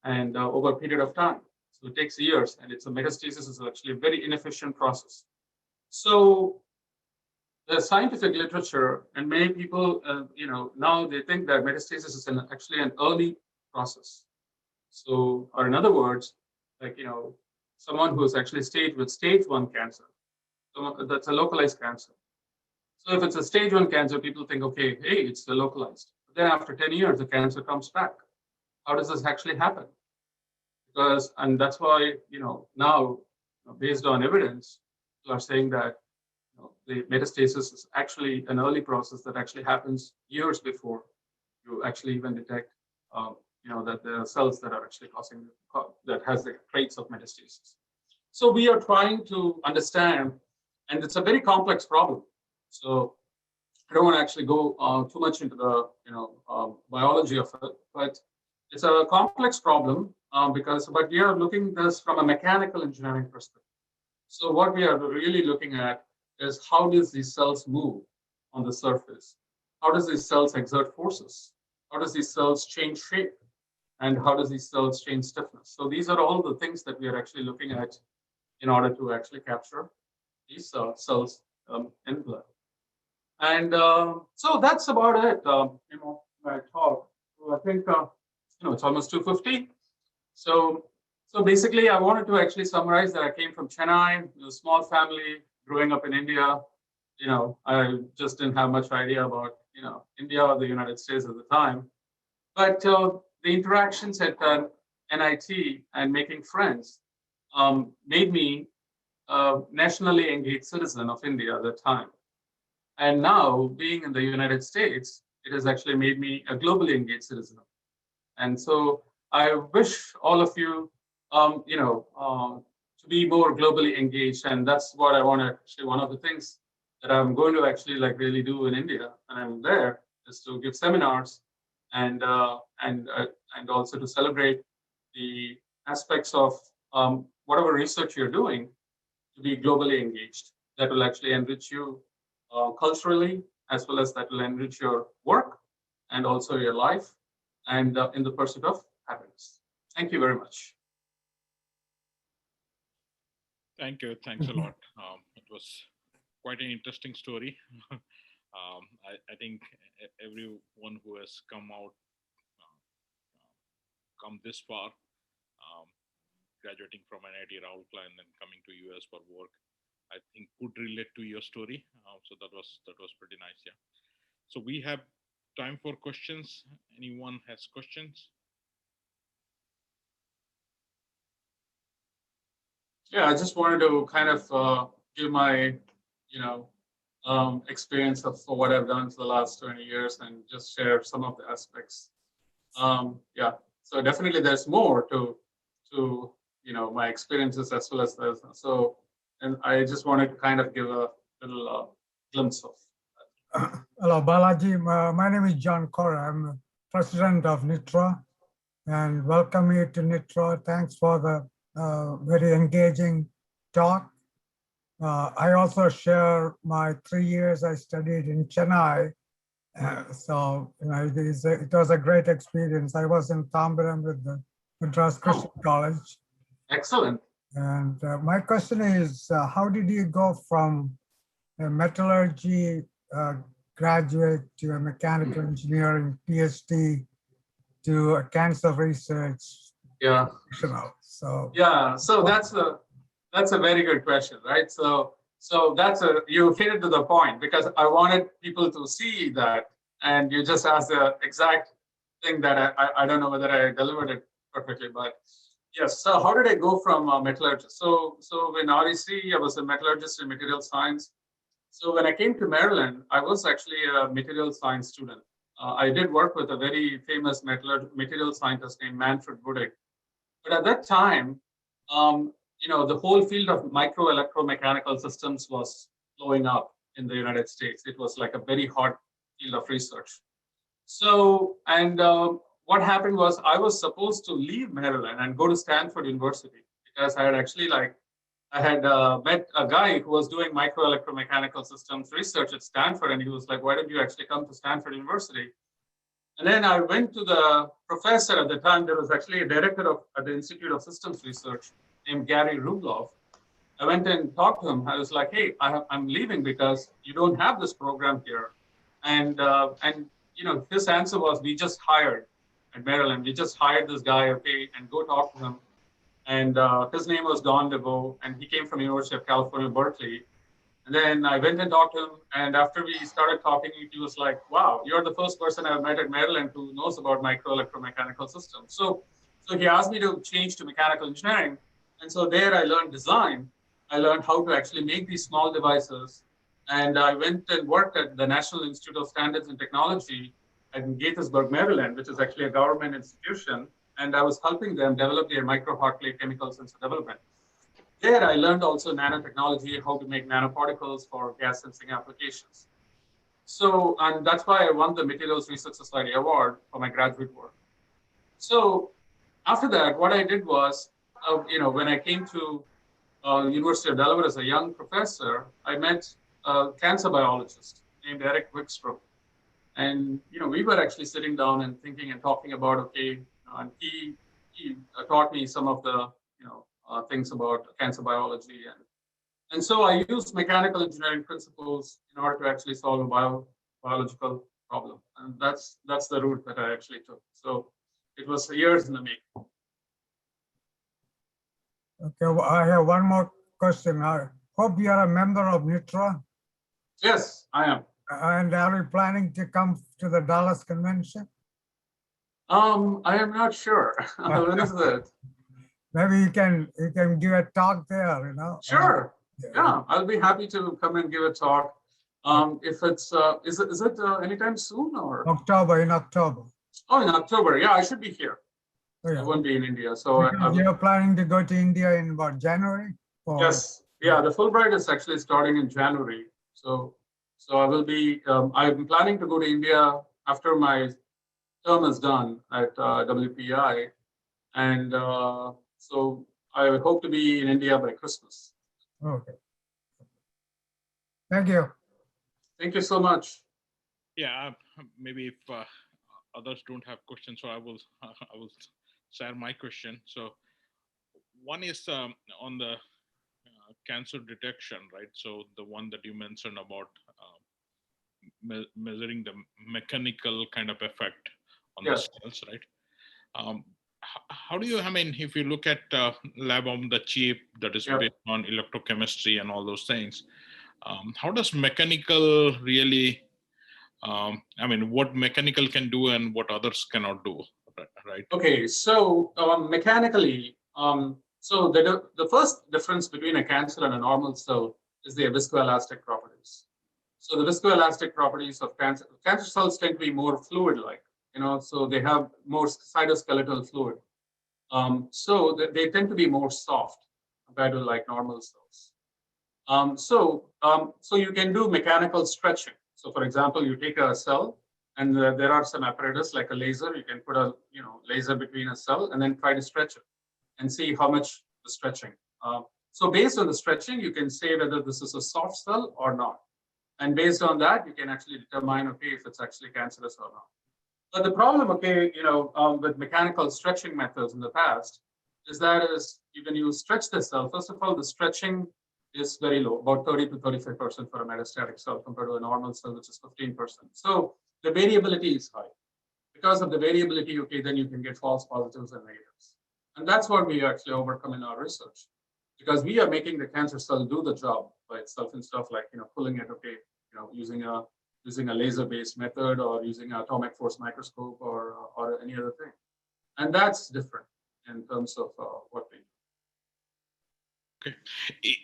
and over a period of time. So it takes years, and it's a metastasis is actually a very inefficient process. So the scientific literature and many people, now they think that metastasis is actually an early process. So, or in other words, like, someone who is actually staged with stage 1 cancer, so that's a localized cancer. So if it's a stage 1 cancer, people think, okay, hey, it's localized. But then after 10 years, the cancer comes back. How does this actually happen? Because, and that's why, now, based on evidence, people are saying that the metastasis is actually an early process that actually happens years before you actually even detect, that there are cells that are actually causing, that has the traits of metastasis. So we are trying to understand, and it's a very complex problem. So I don't want to actually go too much into the, biology of it, but it's a complex problem but we are looking at this from a mechanical engineering perspective. So what we are really looking at is how does these cells move on the surface? How does these cells exert forces? How does these cells change shape? And how does these cells change stiffness? So these are all the things that we are actually looking at in order to actually capture these cells in blood. And so that's about it, my talk. So I think, it's almost 2:50. So basically, I wanted to actually summarize that I came from Chennai, a small family, growing up in India. I just didn't have much idea about, India or the United States at the time. But the interactions at NIT and making friends made me a nationally engaged citizen of India at that time. And now, being in the United States, it has actually made me a globally engaged citizen. And so I wish all of you, to be more globally engaged. And that's what I want to actually, one of the things that I'm going to actually like really do in India, and I'm there, is to give seminars and also to celebrate the aspects of whatever research you're doing to be globally engaged. That will actually enrich you culturally, as well as that will enrich your work and also your life and in the pursuit of happiness. Thank you very much. Thank you. Thanks a lot. It was quite an interesting story. I think everyone who has come this far, graduating from NIT Rourkela and then coming to US for work, I think could relate to your story. So that was pretty nice. Yeah. So we have time for questions. Anyone has questions? Yeah, I just wanted to kind of give my, experience of what I've done for the last 20 years and just share some of the aspects. Yeah, so definitely there's more to my experiences as well as this. So, and I just wanted to kind of give a little glimpse of that. Hello, Balaji. My name is John Cora. I'm president of NITROAA, and welcome you to NITROAA. Thanks for the very engaging talk. I also share my 3 years I studied in Chennai. So, it was a great experience. I was in Tambaram with the Madras Christian College. Excellent. And my question is, how did you go from a metallurgy graduate to a mechanical engineering PhD to a cancer research Yeah. professional? So Yeah. So that's a very good question, right? So you hit it to the point, because I wanted people to see that, and you just asked the exact thing that I don't know whether I delivered it perfectly, but yes. So how did I go from metallurgist? So in REC, I was a metallurgist in material science. So when I came to Maryland, I was actually a material science student. I did work with a very famous material scientist named Manfred Budek. But at that time, the whole field of micro electromechanical systems was blowing up in the United States. It was like a very hot field of research. So, and what happened was, I was supposed to leave Maryland and go to Stanford University, because I had actually met a guy who was doing micro electromechanical systems research at Stanford, and he was like, "Why don't you actually come to Stanford University?" And then I went to the professor at the time. There was actually a director at the Institute of Systems Research named Gary Rubloff. I went and talked to him. I was like, "Hey, I'm leaving because you don't have this program here." And his answer was, "We just hired at Maryland. We just hired this guy. Okay, and go talk to him." And his name was Don DeVoe, and he came from University of California, Berkeley. And then I went and talked to him, and after we started talking, he was like, "Wow, you're the first person I've met at Maryland who knows about micro electromechanical systems." So he asked me to change to mechanical engineering. And so there I learned design. I learned how to actually make these small devices. And I went and worked at the National Institute of Standards and Technology at Gaithersburg, Maryland, which is actually a government institution. And I was helping them develop their micro hot plate chemical sensor development. There, I learned also nanotechnology, how to make nanoparticles for gas sensing applications. So, and that's why I won the Materials Research Society Award for my graduate work. So, after that, what I did was, when I came to University of Delaware as a young professor, I met a cancer biologist named Eric Wickstrom. And, we were actually sitting down and thinking and talking about, okay, and he taught me some of the, things about cancer biology. And so I used mechanical engineering principles in order to actually solve a biological problem. And that's the route that I actually took. So it was years in the making. Okay, well, I have one more question. I hope you are a member of NITROAA. Yes, I am. And are you planning to come to the Dallas convention? I am not sure. When is it? Maybe you can give a talk there, Sure. Yeah, I'll be happy to come and give a talk. If it's is it anytime soon, or in October. Oh, in October. Yeah, I should be here. Oh, yeah. I won't be in India. So you're planning to go to India in about January? Or? Yes. Yeah, the Fulbright is actually starting in January. So I will be. I'm planning to go to India after my term is done at WPI, and so I hope to be in India by Christmas. Okay. Thank you. Thank you so much. Yeah, maybe if others don't have questions, so I will share my question. So one is on the cancer detection, right? So the one that you mentioned about measuring the mechanical kind of effect on the cells, right? How do you, if you look at lab on the chip that is based on electrochemistry and all those things, how does mechanical really, what mechanical can do and what others cannot do, right? Okay, so mechanically, so the first difference between a cancer and a normal cell is their viscoelastic properties. So the viscoelastic properties of cancer cells tend to be more fluid-like, so they have more cytoskeletal fluid. So they tend to be more soft compared to like normal cells. So you can do mechanical stretching. So for example, you take a cell and there are some apparatus like a laser. You can put a laser between a cell and then try to stretch it and see how much the stretching. So based on the stretching, you can say whether this is a soft cell or not. And based on that, you can actually determine, okay, if it's actually cancerous or not. But the problem, okay, with mechanical stretching methods in the past is that when you stretch the cell, first of all, the stretching is very low, about 30 to 35% for a metastatic cell compared to a normal cell, which is 15%. So the variability is high. Because of the variability, okay, then you can get false positives and negatives. And that's what we actually overcome in our research. Because we are making the cancer cell do the job by itself and stuff like, pulling it, okay, using a laser-based method or using an atomic force microscope or any other thing. And that's different in terms of what we do. Okay.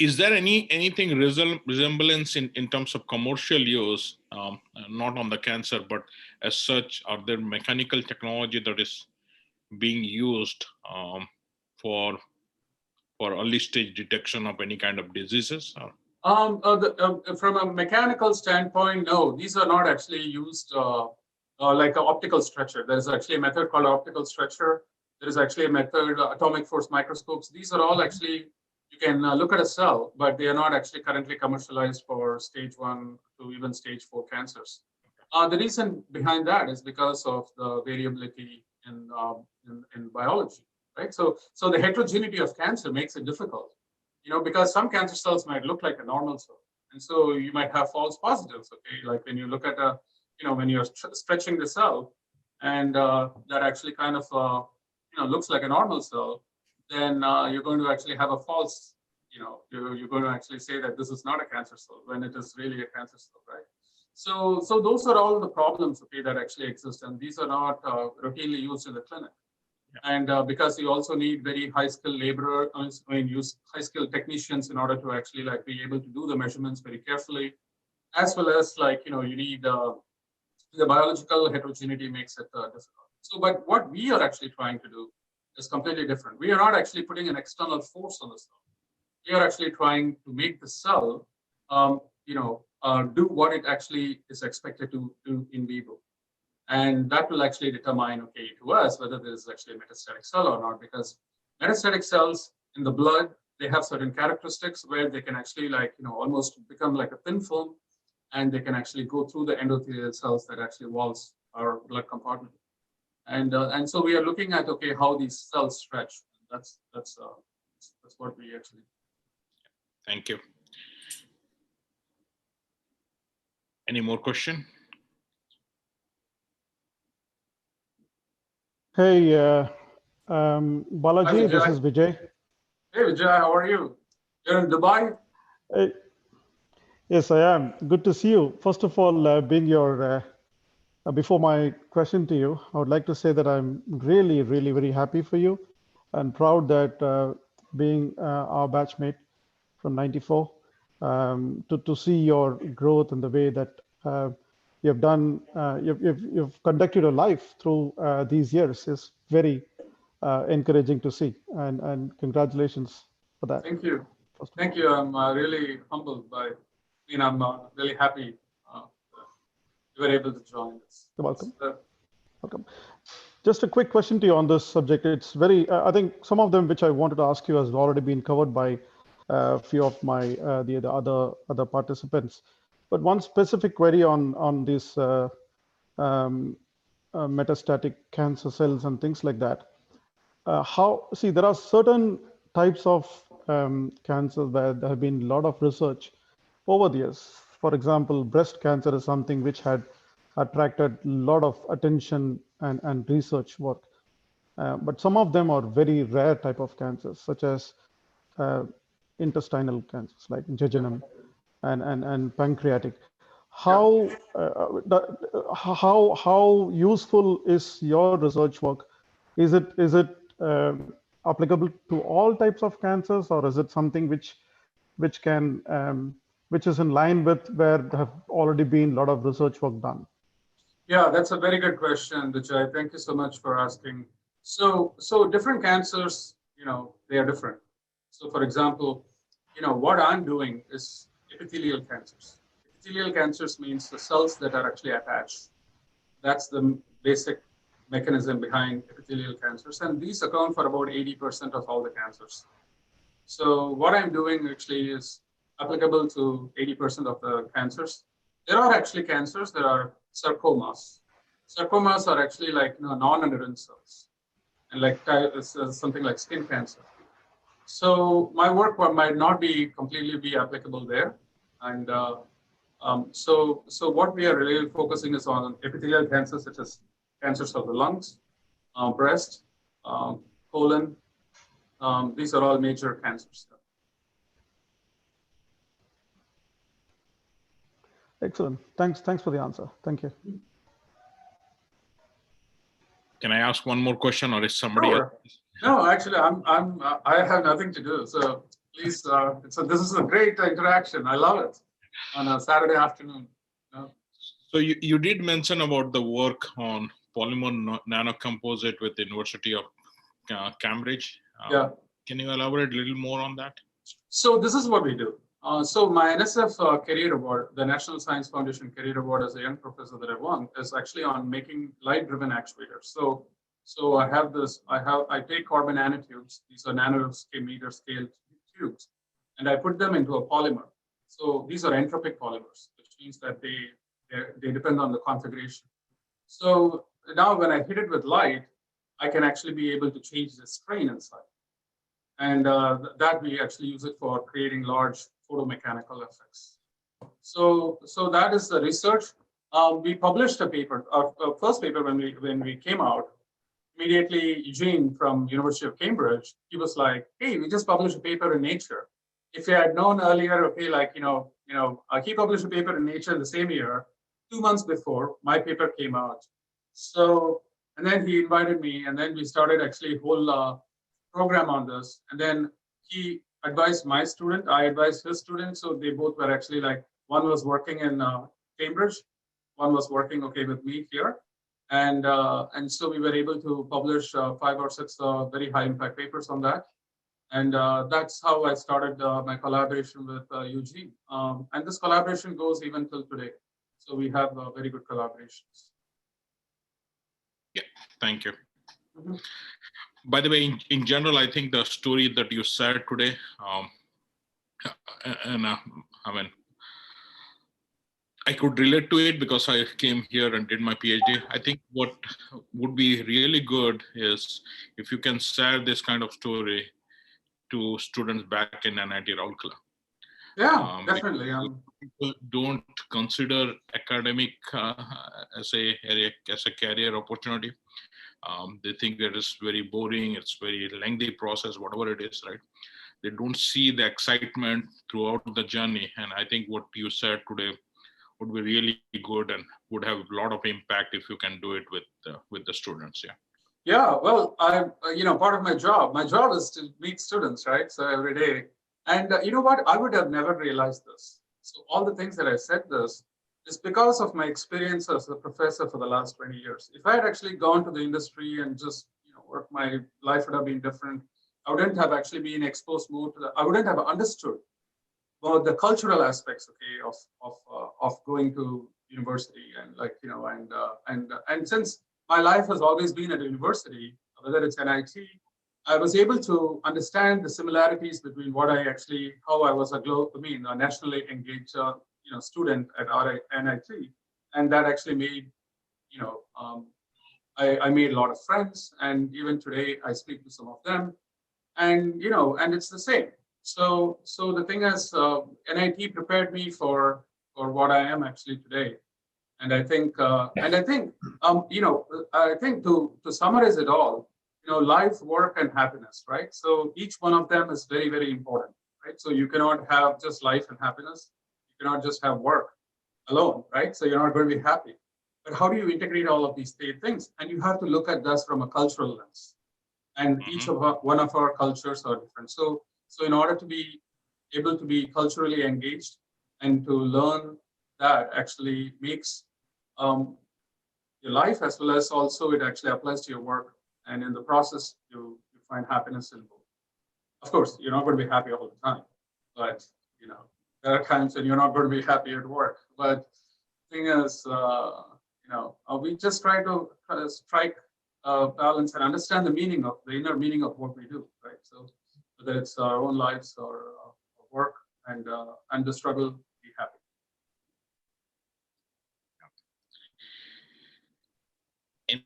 Is there anything resemblance in terms of commercial use, not on the cancer, but as such, are there mechanical technology that is being used for early stage detection of any kind of diseases? From a mechanical standpoint, no, these are not actually used like an optical stretcher. There is actually a method called optical stretcher. There is actually a method, atomic force microscopes. These are all actually, you can look at a cell, but they are not actually currently commercialized for stage 1 to even stage 4 cancers. The reason behind that is because of the variability in biology, right? So the heterogeneity of cancer makes it difficult, because some cancer cells might look like a normal cell. And so you might have false positives, okay? Like when you look at when you're stretching the cell and that actually kind of, looks like a normal cell, then you're going to actually have a false, you're going to actually say that this is not a cancer cell when it is really a cancer cell, right? So those are all the problems, okay, that actually exist, and these are not routinely used in the clinic. Yeah. And because you also need very high-skilled laborer, use high-skilled technicians in order to actually be able to do the measurements very carefully, as well as you need the biological heterogeneity makes it difficult. So, but what we are actually trying to do is completely different. We are not actually putting an external force on the cell. We are actually trying to make the cell, do what it actually is expected to do in vivo. And that will actually determine, okay, to us, whether there is actually a metastatic cell or not, because metastatic cells in the blood, they have certain characteristics where they can actually almost become like a thin film, and they can actually go through the endothelial cells that actually walls our blood compartment. And so we are looking at, okay, how these cells stretch. That's what we actually do. Thank you. Any more question? Hey, Balaji, this is Vijay. Hey, Vijay, how are you? You're in Dubai? Yes, I am. Good to see you. First of all, being your, before my question to you, I would like to say that I'm really, really very happy for you and proud that being our batchmate from '94, to see your growth and the way that you've done, you've conducted your life through these years is very encouraging to see, and congratulations for that. Thank you. Thank you. I'm really humbled by, I'm really happy you were able to join us. You're welcome. Welcome. Just a quick question to you on this subject. It's very, I think some of them which I wanted to ask you has already been covered by a few of my the other participants. But one specific query on these metastatic cancer cells and things like that. There are certain types of cancers where there have been a lot of research over the years. For example, breast cancer is something which had attracted a lot of attention and research work. But some of them are very rare type of cancers, such as intestinal cancers like jejunum and pancreatic. How useful is your research work? Is it applicable to all types of cancers, or is it something which is in line with where there have already been a lot of research work done? Yeah, that's a very good question, Vijay. Thank you so much for asking. So different cancers, they are different. So for example, what I'm doing is epithelial cancers. Epithelial cancers means the cells that are actually attached. That's the basic mechanism behind epithelial cancers. And these account for about 80% of all the cancers. So what I'm doing actually is applicable to 80% of the cancers. There are actually cancers. There are sarcomas. Sarcomas are actually like non-adherent cells, and like something like skin cancer. So my work might not be completely be applicable there, and so what we are really focusing is on epithelial cancers such as cancers of the lungs, breast, colon. These are all major cancers. Excellent. Thanks for the answer. Thank you. Can I ask one more question, or is somebody Sure. else? No, actually, I have nothing to do. So please, this is a great interaction. I love it on a Saturday afternoon. So you did mention about the work on polymer nanocomposite with the University of Cambridge. Yeah. Can you elaborate a little more on that? So this is what we do. So my NSF Career Award, the National Science Foundation Career Award as a young professor that I won, is actually on making light-driven actuators. So I have this. I take carbon nanotubes. These are nanometer scale tubes, and I put them into a polymer. So these are entropic polymers, which means that they depend on the configuration. So now when I hit it with light, I can actually be able to change the strain inside. And that we actually use it for creating large photomechanical effects. So that is the research. We published a paper, our first paper when we came out. Immediately, Eugene from University of Cambridge, he was like, "Hey, we just published a paper in Nature. If you had known earlier, okay, like he published a paper in Nature the same year. 2 months before my paper came out. So and then he invited me, and then we started actually whole program on this, and then he advised my student, I advised his student, so they both were actually like, one was working in Cambridge, one was working with me here, and so we were able to publish 5 or 6 very high impact papers on that, and that's how I started my collaboration with Eugene, and this collaboration goes even till today, so we have very good collaborations. Yeah, thank you. Mm-hmm. By the way, in general, I think the story that you shared today, I could relate to it because I came here and did my PhD. I think what would be really good is if you can share this kind of story to students back in NIT Rourkela. Yeah, definitely. People don't consider academic as a career opportunity. They think that it's very boring, it's very lengthy process, whatever it is, right? They don't see the excitement throughout the journey. And I think what you said today would be really good and would have a lot of impact if you can do it with the students. Yeah. Yeah, well, part of my job is to meet students, right? So every day. And you know what? I would have never realized this. So all the things that I said this is because of my experience as a professor for the last 20 years. If I had actually gone to the industry and just worked, my life would have been different. I wouldn't have actually been exposed more to that. I wouldn't have understood about the cultural aspects, of going to university and and since my life has always been at a university, whether it's NIT, I was able to understand the similarities between how I was a nationally engaged student at NIT, and that actually made, I made a lot of friends, and even today I speak to some of them, and and it's the same. So the thing is, NIT prepared me for what I am actually today, and I think to summarize it all, life, work, and happiness, right? So each one of them is very, very important, right? So you cannot have just life and happiness. You cannot just have work alone, right? So you're not going to be happy. But how do you integrate all of these 3 things? And you have to look at this from a cultural lens. And each of one of our cultures are different. So in order to be able to be culturally engaged and to learn, that actually makes your life, as well as also it actually applies to your work. And in the process, you find happiness in both. Of course, you're not going to be happy all the time, but there are times when you're not going to be happy at work. But the thing is, we just try to strike balance and understand the inner meaning of what we do, right? So whether it's our own lives or work, and the struggle, be happy.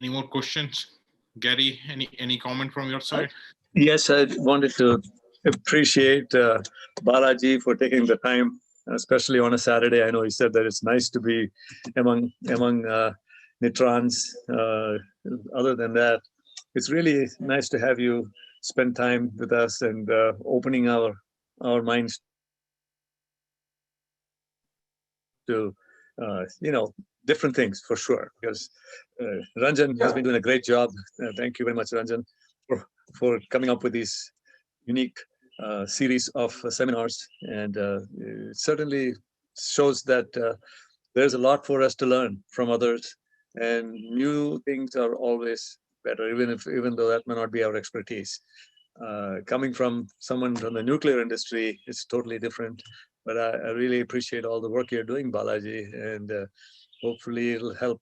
Any more questions? Gary, any comment from your side? Yes, I wanted to appreciate Balaji for taking the time, especially on a Saturday. I know he said that it's nice to be among Nitrans. Other than that, it's really nice to have you spend time with us and opening our minds to different things, for sure. Because Ranjan has been doing a great job. Thank you very much, Ranjan, for coming up with these unique series of seminars, and it certainly shows that there's a lot for us to learn from others, and new things are always better, even though that may not be our expertise. Coming from someone from the nuclear industry, it's totally different. But I really appreciate all the work you're doing, Balaji, and hopefully it'll help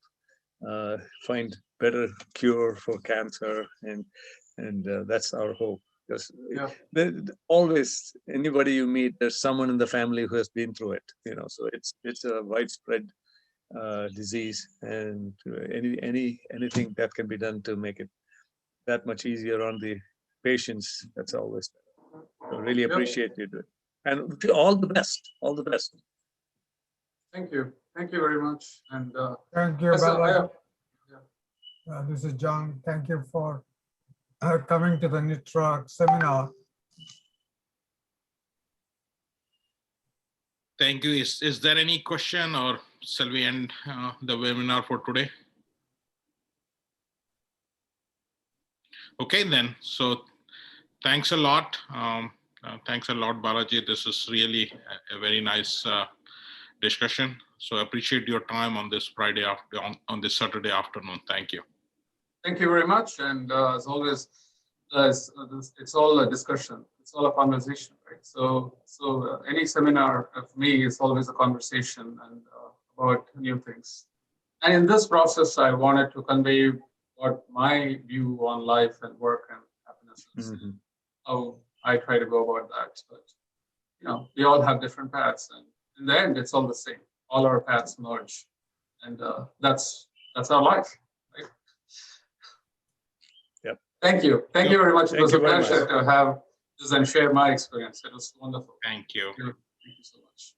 find better cure for cancer, and that's our hope. Because always, anybody you meet, there's someone in the family who has been through it. So it's a widespread disease, and anything that can be done to make it that much easier on the patients, that's always better. So really appreciate you doing. And all the best. All the best. Thank you. Thank you very much. And Thank you, Balaji. This is John. Thank you for coming to the NITROAA seminar. Thank you. Is there any question, or shall we end the webinar for today? Okay, then. So thanks a lot. Thanks a lot, Balaji. This is really a very nice discussion. So I appreciate your time on this Friday on this Saturday afternoon. Thank you. Thank you very much. And as always, it's all a discussion. It's all a conversation, right? So any seminar for me is always a conversation and about new things. And in this process, I wanted to convey what my view on life and work and happiness is. Mm-hmm. How I try to go about that. But we all have different paths, and in the end, it's all the same. All our paths merge, and that's our life. Right? Yep. Thank you. Thank you very much. It was a pleasure to have this and share my experience. It was wonderful. Thank you. Thank you so much.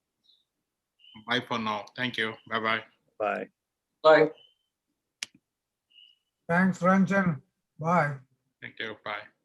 Bye for now. Thank you. Bye-bye. Bye. Bye. Thanks, Ranjan. Bye. Thank you. Bye.